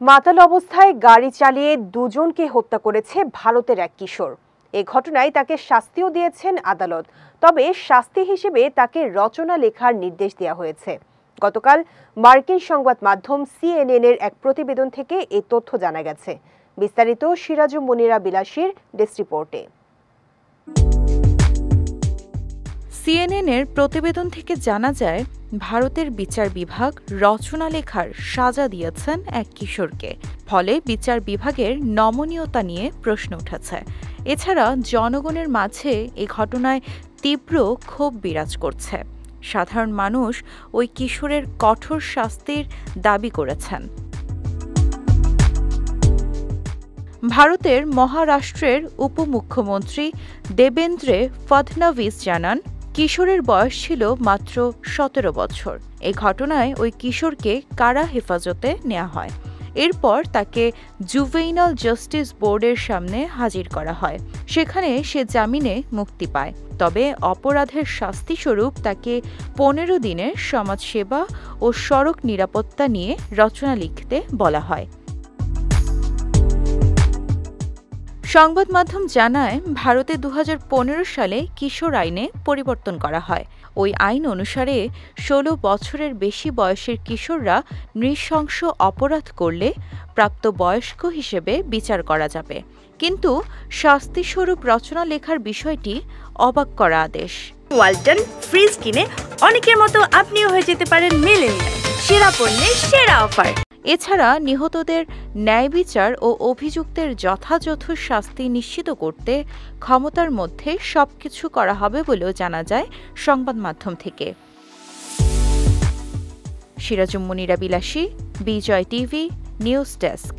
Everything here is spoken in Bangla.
মাতাল অবস্থায় গাড়ি চালিয়ে দুজনকে হত্যা করেছে ভারতের এক কিশোর। এ ঘটনায় তাকে শাস্তিও দিয়েছেন আদালত। তবে শাস্তি হিসেবে তাকে রচনা লেখার নির্দেশ দেওয়া হয়েছে। গতকাল মার্কিন সংবাদ মাধ্যম CNN এর এক প্রতিবেদন থেকে এই তথ্য জানা গেছে। বিস্তারিত সিরাজুম মুনিরা বিলাসীর ডেস্ক রিপোর্টে। CNN এর প্রতিবেদন থেকে জানা যায়, ভারতের বিচার বিভাগ রচনা লেখার সাজা দিয়েছেন এক কিশোরকে। ফলে বিচার বিভাগের নমনীয়তা নিয়ে প্রশ্ন উঠেছে। এছাড়া জনগণের মাঝে এ ঘটনায় তীব্র ক্ষোভ বিরাজ করছে। সাধারণ মানুষ ওই কিশোরের কঠোর শাস্তির দাবি করেছেন। ভারতের মহারাষ্ট্রের উপমুখ্যমন্ত্রী দেবেন্দ্র ফডনভিস জানান, কিশোরের বয়স ছিল মাত্র 17 বছর। এই ঘটনায় ওই কিশোরকে কারা হেফাজতে নেওয়া হয়। এরপর তাকে জুভেইনাল জাস্টিস বোর্ডের সামনে হাজির করা হয়। সেখানে সে জামিনে মুক্তি পায়। তবে অপরাধের শাস্তিস্বরূপ তাকে 15 দিনের সমাজসেবা ও সড়ক নিরাপত্তা নিয়ে রচনা লিখতে বলা হয়। সংবাদ মাধ্যম জানায়, ভারতে 2015 সালে কিশোর আইনে পরিবর্তন করা হয়। ওই আইন অনুসারে 16 বছরের বেশি বয়সের কিশোররা নৃশংস অপরাধ করলে প্রাপ্তবয়স্ক হিসেবে বিচার করা যাবে। কিন্তু শাস্তিস্বরূপ রচনা লেখার বিষয়টি অবাক করা আদেশ। ওয়ালটন ফ্রিজ কিনে অনেকের মতো আপনিও হয়ে যেতে পারেন মিলেনিয়াল। সেরা পণ্যের সেরা অফার। এছাড়া নিহতদের ন্যায় বিচার ও অভিযুক্তের যথাযথ শাস্তি নিশ্চিত করতে ক্ষমতার মধ্যে সবকিছু করা হবে বলেও জানা যায় সংবাদ মাধ্যম থেকে। সিরাজুম মুনিরা বিলাসী, বিজয় টিভি, নিউজ ডেস্ক।